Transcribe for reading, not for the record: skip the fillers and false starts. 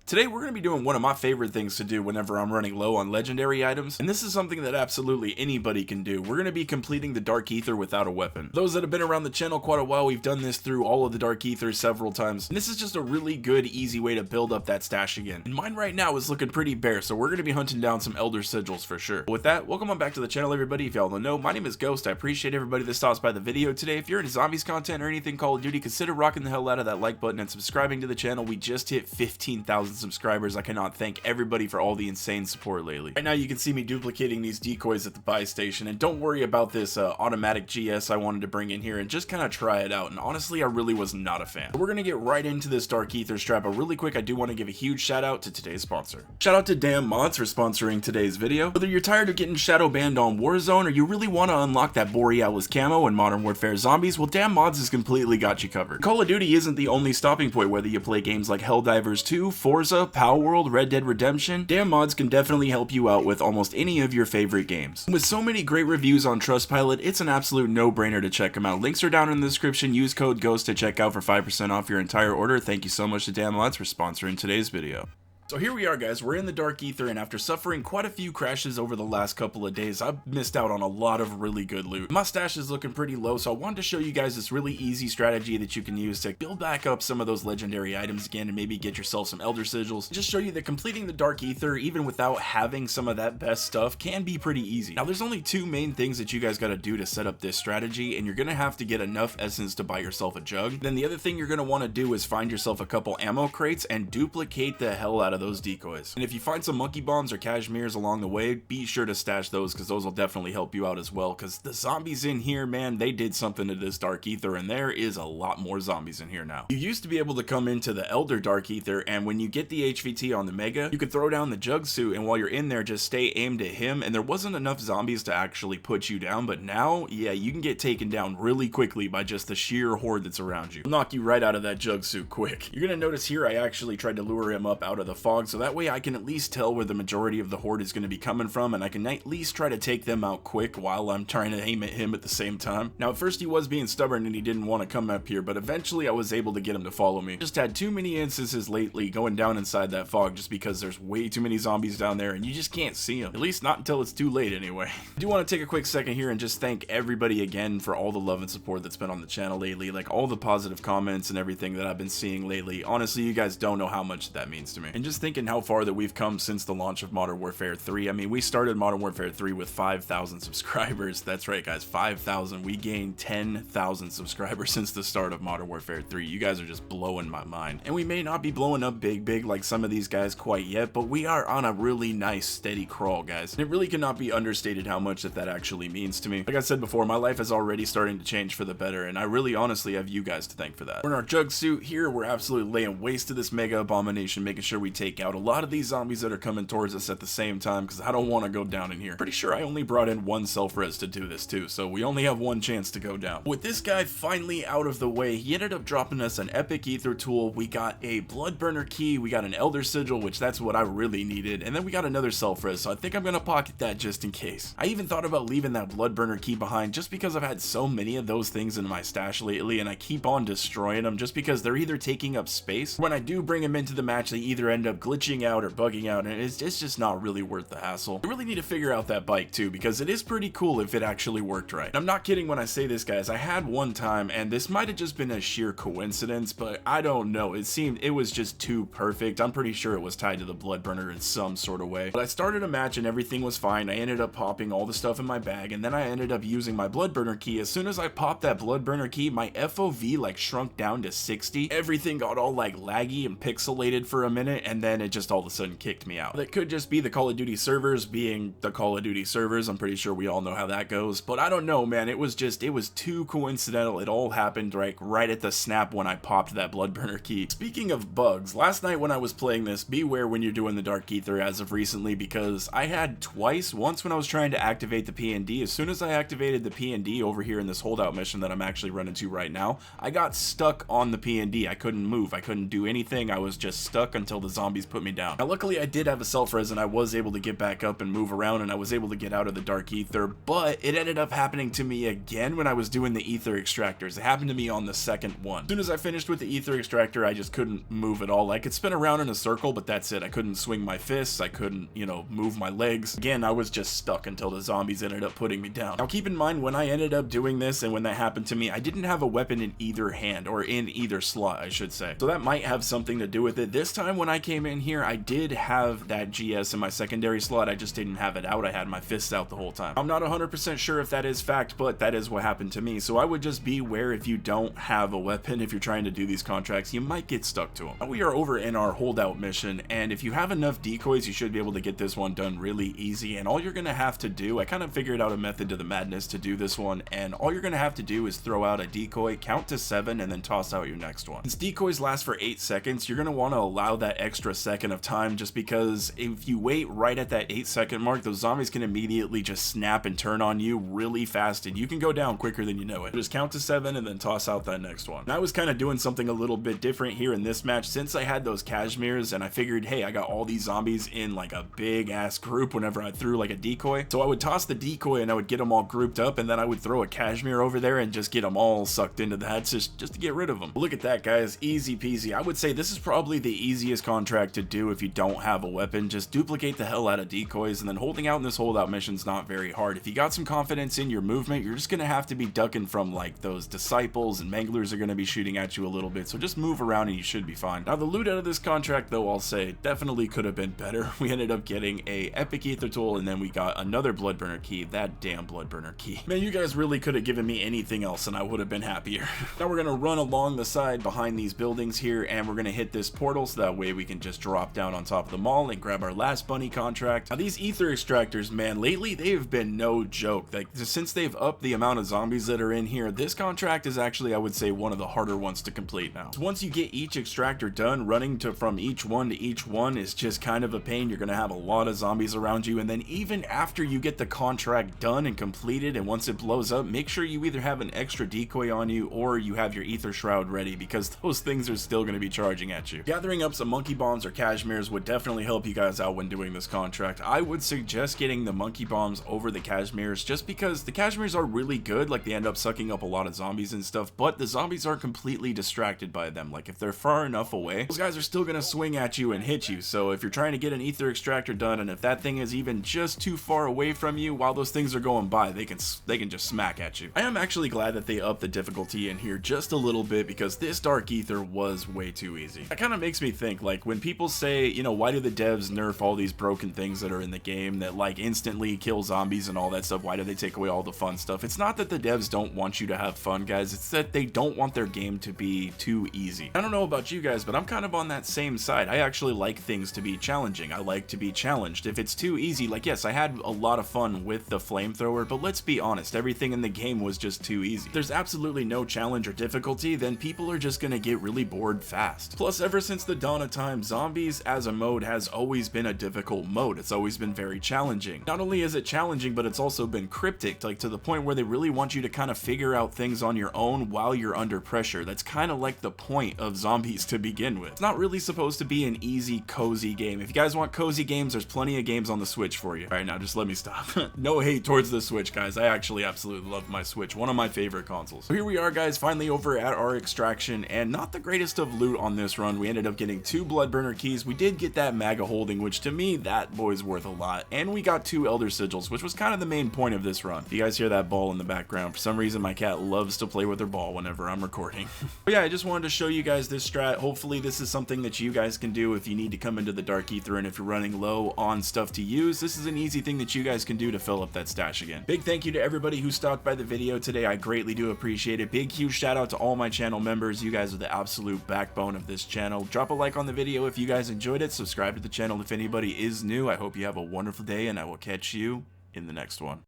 Today we're going to be doing one of my favorite things to do whenever I'm running low on legendary items, and this is something that absolutely anybody can do. We're going to be completing the Dark Aether without a weapon. Those that have been around the channel quite a while, we've done this through all of the Dark Aether several times, and this is just a really good, easy way to build up that stash again. And mine right now is looking pretty bare, so we're going to be hunting down some Elder Sigils for sure. But with that, welcome on back to the channel, everybody. If y'all don't know, my name is Ghost. I appreciate everybody that stops by the video today. If you're into zombies content or anything Call of Duty, consider rocking the hell out of that like button and subscribing to the channel. We just hit 15,000 subscribers. I cannot thank everybody for all the insane support lately. Right now you can see me duplicating these decoys at the buy station, and don't worry about this automatic GS I wanted to bring in here and just kind of try it out, and honestly I really was not a fan. We're gonna get right into this Dark Aether Strat, but really quick I do want to give a huge shout out to today's sponsor. Shout out to Damn Mods for sponsoring today's video. Whether you're tired of getting shadow banned on Warzone or you really want to unlock that Borealis camo in Modern Warfare Zombies, well Damn Mods has completely got you covered. Call of Duty isn't the only stopping point whether you play games like Helldivers 2, Forza, Palworld, Red Dead Redemption. Damn Mods can definitely help you out with almost any of your favorite games. With so many great reviews on Trustpilot, it's an absolute no-brainer to check them out. Links are down in the description. Use code GHOST to check out for 5% off your entire order. Thank you so much to Damn Mods for sponsoring today's video. So here we are, guys, we're in the Dark Aether, and after suffering quite a few crashes over the last couple of days, I've missed out on a lot of really good loot. My stash is looking pretty low, so I wanted to show you guys this really easy strategy that you can use to build back up some of those legendary items again and maybe get yourself some Elder Sigils. Just show you that completing the Dark Aether, even without having some of that best stuff, can be pretty easy. Now, there's only two main things that you guys gotta do to set up this strategy, and you're gonna have to get enough essence to buy yourself a jug. Then the other thing you're gonna want to do is find yourself a couple ammo crates and duplicate the hell out of those decoys. And if you find some monkey bombs or cashmeres along the way, be sure to stash those because those will definitely help you out as well, because the zombies in here, man, they did something to this Dark Aether, and there is a lot more zombies in here now. You used to be able to come into the Elder Dark Aether, and when you get the HVT on the Mega, you could throw down the Jug Suit, and while you're in there, just stay aimed at him, and there wasn't enough zombies to actually put you down. But now, yeah, you can get taken down really quickly by just the sheer horde that's around you. It'll knock you right out of that Jug Suit quick. You're gonna notice here I actually tried to lure him up out of the fog, so that way I can at least tell where the majority of the horde is going to be coming from, and I can at least try to take them out quick while I'm trying to aim at him at the same time. Now, at first he was being stubborn and he didn't want to come up here, but eventually I was able to get him to follow me. Just had too many instances lately going down inside that fog just because there's way too many zombies down there and you just can't see them. At least not until it's too late anyway. I do want to take a quick second here and just thank everybody again for all the love and support that's been on the channel lately, like all the positive comments and everything that I've been seeing lately. Honestly, you guys don't know how much that means to me. And just thinking how far that we've come since the launch of Modern Warfare 3. I mean, we started Modern Warfare 3 with 5,000 subscribers. That's right, guys, 5,000. We gained 10,000 subscribers since the start of Modern Warfare 3. You guys are just blowing my mind. And we may not be blowing up big like some of these guys quite yet, but we are on a really nice steady crawl, guys. And it really cannot be understated how much that actually means to me. Like I said before, my life is already starting to change for the better, and I really honestly have you guys to thank for that. We're in our Jug Suit here. We're absolutely laying waste to this Mega Abomination, making sure we take out a lot of these zombies that are coming towards us at the same time, because I don't want to go down in here. Pretty sure I only brought in one self-res to do this too, so we only have one chance to go down. With this guy finally out of the way, he ended up dropping us an epic Aether tool. We got a blood burner key, we got an Elder Sigil, which that's what I really needed, and then we got another self-res, so I think I'm gonna pocket that just in case. I even thought about leaving that blood burner key behind just because I've had so many of those things in my stash lately, and I keep on destroying them just because they're either taking up space. When I do bring them into the match, they either end up glitching out or bugging out, and it's just not really worth the hassle. I really need to figure out that bike too, because it is pretty cool if it actually worked right. I'm not kidding when I say this, guys. I had one time, and this might have just been a sheer coincidence, but I don't know. It was just too perfect. I'm pretty sure it was tied to the blood burner in some sort of way. But I started a match and everything was fine. I ended up popping all the stuff in my bag, and then I ended up using my blood burner key. As soon as I popped that blood burner key, my FOV like shrunk down to 60. Everything got all like laggy and pixelated for a minute, and then it just all of a sudden kicked me out. That could just be the Call of Duty servers being the Call of Duty servers. I'm pretty sure we all know how that goes, but I don't know, man. It was too coincidental. It all happened right at the snap when I popped that blood burner key. Speaking of bugs, last night when I was playing this, beware when you're doing the Dark Aether as of recently, because I had twice. Once when I was trying to activate the P&D, as soon as I activated the P&D over here in this Holdout mission that I'm actually running to right now, I got stuck on the P&D. I couldn't move. I couldn't do anything. I was just stuck until the zombie zombies put me down. Now luckily I did have a self-res and I was able to get back up and move around, and I was able to get out of the dark ether, but it ended up happening to me again when I was doing the ether extractors. It happened to me on the second one. As soon as I finished with the ether extractor, I just couldn't move at all. I could spin around in a circle, but that's it. I couldn't swing my fists, I couldn't, you know, move my legs. Again, I was just stuck until the zombies ended up putting me down. Now keep in mind, when I ended up doing this and when that happened to me, I didn't have a weapon in either hand, or in either slot I should say, so that might have something to do with it. This time when I came in here, I did have that GS in my secondary slot, I just didn't have it out. I had my fists out the whole time. I'm not 100% sure if that is fact, but that is what happened to me. So I would just beware if you don't have a weapon. If you're trying to do these contracts, you might get stuck to them. Now we are over in our holdout mission, and if you have enough decoys, you should be able to get this one done really easy. And all you're gonna have to do, I kind of figured out a method to the madness to do this one, and all you're gonna have to do is throw out a decoy, count to 7, and then toss out your next one. Since decoys last for 8 seconds, you're gonna want to allow that extra second of time, just because if you wait right at that 8-second mark, those zombies can immediately just snap and turn on you really fast, and you can go down quicker than you know it. Just count to 7 and then toss out that next one. And I was kind of doing something a little bit different here in this match, since I had those cashmeres, and I figured, hey, I got all these zombies in like a big ass group whenever I threw like a decoy. So I would toss the decoy and I would get them all grouped up, and then I would throw a cashmere over there and just get them all sucked into that, just to get rid of them. But look at that, guys, easy peasy. I would say this is probably the easiest contract to do if you don't have a weapon. Just duplicate the hell out of decoys, and then holding out in this holdout mission's not very hard. If you got some confidence in your movement, you're just gonna have to be ducking from like those disciples, and manglers are gonna be shooting at you a little bit, so just move around and you should be fine. Now the loot out of this contract, though, I'll say definitely could have been better. We ended up getting a epic ether tool, and then we got another bloodburner key. That damn bloodburner key, man, you guys really could have given me anything else and I would have been happier. Now we're gonna run along the side behind these buildings here, and we're gonna hit this portal, so that way we can just drop down on top of the mall and grab our last bunny contract. Now these ether extractors, man, lately they've been no joke. Like, since they've upped the amount of zombies that are in here, this contract is actually, I would say, one of the harder ones to complete now. So once you get each extractor done, running from each one to each one is just kind of a pain. You're gonna have a lot of zombies around you, and then even after you get the contract done and completed, and once it blows up, make sure you either have an extra decoy on you or you have your ether shroud ready, because those things are still gonna be charging at you. Gathering up some monkey bombs or cashmeres would definitely help you guys out when doing this contract. I would suggest getting the monkey bombs over the cashmeres, just because the cashmeres are really good. Like, they end up sucking up a lot of zombies and stuff, but the zombies are completely distracted by them. Like, if they're far enough away, those guys are still gonna swing at you and hit you. So if you're trying to get an ether extractor done, and if that thing is even just too far away from you while those things are going by, they can just smack at you. I am actually glad that they upped the difficulty in here just a little bit, because this dark ether was way too easy. That kind of makes me think, like, when people say, you know, why do the devs nerf all these broken things that are in the game that like instantly kill zombies and all that stuff? Why do they take away all the fun stuff? It's not that the devs don't want you to have fun, guys. It's that they don't want their game to be too easy. I don't know about you guys, but I'm kind of on that same side. I actually like things to be challenging. I like to be challenged. If it's too easy, like, yes, I had a lot of fun with the flamethrower, but let's be honest, everything in the game was just too easy. If there's absolutely no challenge or difficulty, then people are just gonna get really bored fast. Plus, ever since the dawn of time, zombies as a mode has always been a difficult mode. It's always been very challenging. Not only is it challenging, but it's also been cryptic, like to the point where they really want you to kind of figure out things on your own while you're under pressure. That's kind of like the point of zombies to begin with. It's not really supposed to be an easy, cozy game. If you guys want cozy games, there's plenty of games on the Switch for you. Alright, now just let me stop. No hate towards the Switch, guys. I actually absolutely love my Switch. One of my favorite consoles. So here we are, guys, finally over at our extraction, and not the greatest of loot on this run. We ended up getting 2 bloodburner keys. We did get that MAGA holding, which to me, that boy's worth a lot. And we got 2 elder sigils, which was kind of the main point of this run. If you guys hear that ball in the background, for some reason my cat loves to play with her ball whenever I'm recording. But yeah, I just wanted to show you guys this strat. Hopefully this is something that you guys can do if you need to come into the dark ether, and if you're running low on stuff to use, this is an easy thing that you guys can do to fill up that stash again. Big thank you to everybody who stopped by the video today. I greatly do appreciate it. Big huge shout out to all my channel members. You guys are the absolute backbone of this channel. Drop a like on the video if you guys enjoyed it. Subscribe to the channel if anybody is new. I hope you have a wonderful day, and I will catch you in the next one.